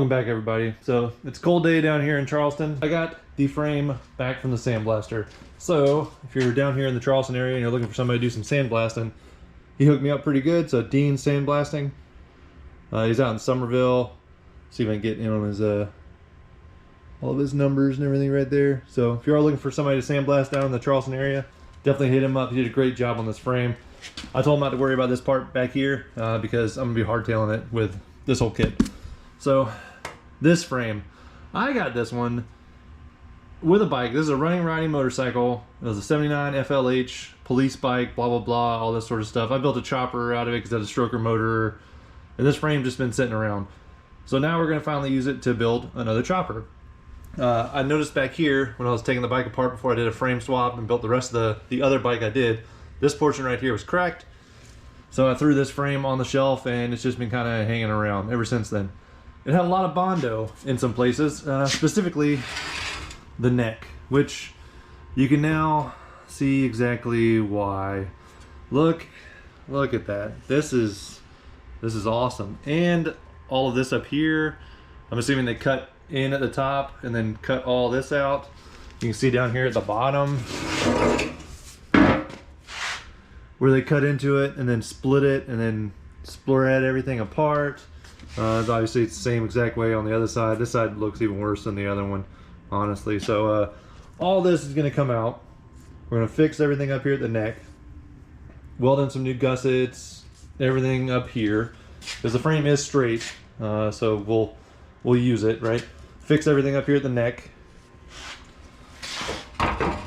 Welcome back, everybody. So it's a cold day down here in Charleston. I got the frame back from the sandblaster. So if you're down here in the Charleston area and you're looking for somebody to do some sandblasting, he hooked me up pretty good. So Dean Sandblasting, he's out in Somerville. See if I can get in on his all of his numbers and everything right there. So if you are looking for somebody to sandblast down in the Charleston area, definitely hit him up. He did a great job on this frame. I told him not to worry about this part back here because I'm gonna be hardtailing it with this whole kit. So this frame, I got this one with a bike. This is a running riding motorcycle. It was a 79 FLH police bike, blah blah blah, all this sort of stuff. I built a chopper out of it because it has a stroker motor, and this frame just been sitting around. So now we're gonna finally use it to build another chopper. I noticed back here when I was taking the bike apart before I did a frame swap and built the rest of the other bike I did, this portion right here was cracked. So I threw this frame on the shelf and it's just been kind of hanging around ever since then. It had a lot of Bondo in some places, specifically the neck, which you can now see exactly why. Look at that. This is awesome. And all of this up here, I'm assuming they cut in at the top and then cut all this out. You can see down here at the bottom where they cut into it and then split it and then spread everything apart. Obviously it's the same exact way on the other side. This side looks even worse than the other one, honestly. So all this is going to come out. We're going to fix everything up here at the neck, weld in some new gussets, everything up here because the frame is straight. So we'll use it, right? Fix everything up here at the neck, and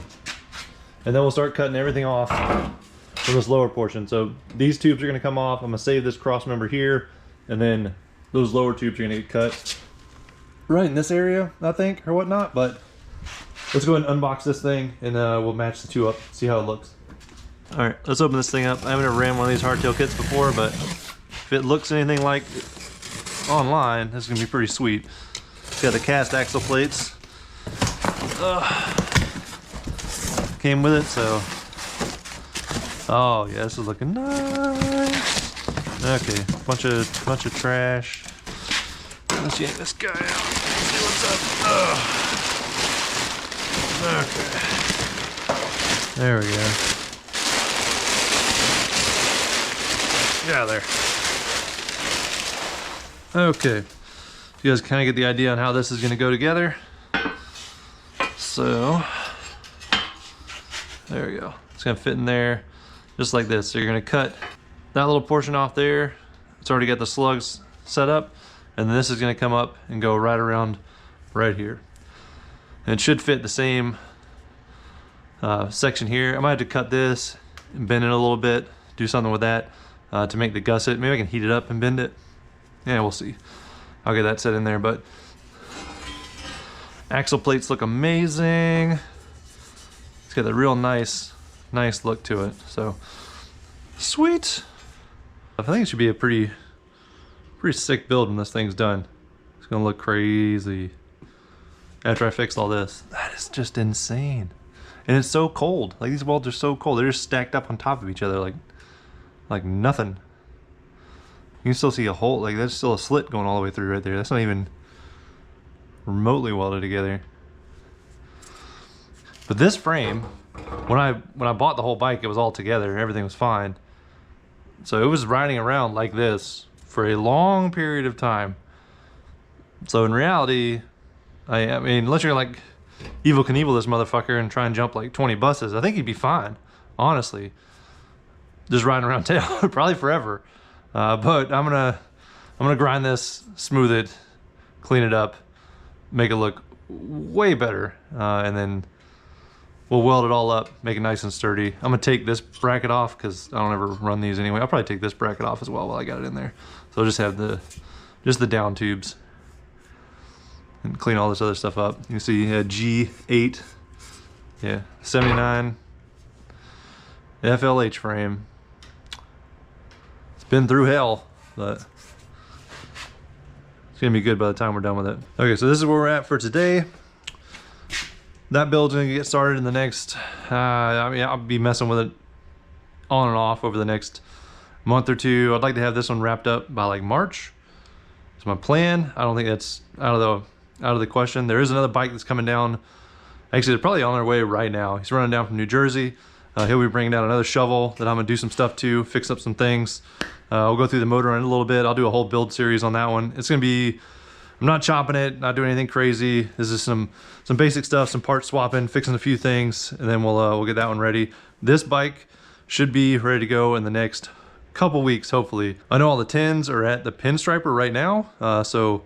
then we'll start cutting everything off from this lower portion. So these tubes are going to come off. I'm going to save this cross member here, and then those lower tubes are going to get cut right in this area, I think, or whatnot. But let's go ahead and unbox this thing, and we'll match the two up, see how it looks. All right, let's open this thing up. I haven't ever ran one of these hardtail kits before, but if it looks anything like online, this is going to be pretty sweet. Got the cast axle plates. Came with it, so. Oh yeah, this is looking nice. Okay, bunch of trash. Let's yank this guy out. See what's up. Okay. There we go. Get out of there. Okay. You guys kind of get the idea on how this is going to go together. So there we go. It's going to fit in there just like this. So you're going to cut that little portion off there. It's already got the slugs set up, and then this is going to come up and go right around right here. And it should fit the same section here. I might have to cut this and bend it a little bit, do something with that to make the gusset. Maybe I can heat it up and bend it. Yeah, we'll see. I'll get that set in there, but axle plates look amazing. It's got a real nice look to it. So sweet. I think it should be a pretty sick build when this thing's done. It's gonna look crazy after I fixed all this. That is just insane. And it's so cold. Like, these welds are so cold. They're just stacked up on top of each other like nothing. You can still see a hole, like there's still a slit going all the way through right there. That's not even remotely welded together. But this frame, when I bought the whole bike, it was all together. Everything was fine. So it was riding around like this for a long period of time. So in reality, I mean, unless you're like Evel Knievel this motherfucker and try and jump like 20 buses, I think he'd be fine, honestly. Just riding around town, probably forever. But I'm gonna grind this, smooth it, clean it up, make it look way better, and then we'll weld it all up, make it nice and sturdy. I'm gonna take this bracket off because I don't ever run these anyway. I'll probably take this bracket off as well while I got it in there. So I'll just have the down tubes and clean all this other stuff up. You can see G8, yeah, 79 FLH frame. Been through hell, but it's gonna be good by the time we're done with it. Okay, so this is where we're at for today. That build's gonna get started in the next, I mean, I'll be messing with it on and off over the next month or two. I'd like to have this one wrapped up by like March. It's my plan. I don't think that's out of the question. There is another bike that's coming down. Actually, they're probably on their way right now. He's running down from New Jersey. He'll be bringing down another shovel that I'm gonna do some stuff to, fix up some things. We'll go through the motor in a little bit. I'll do a whole build series on that one. It's gonna be, I'm not chopping it, not doing anything crazy. This is some basic stuff, some part swapping, fixing a few things, and then we'll get that one ready. This bike should be ready to go in the next couple weeks, hopefully. I know all the tins are at the pinstriper right now, so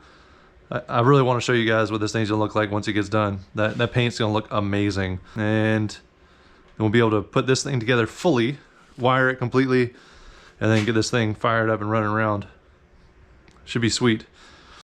I really want to show you guys what this thing's gonna look like once it gets done. That paint's gonna look amazing, and then we'll be able to put this thing together fully, wire it completely, and then get this thing fired up and running around. Should be sweet.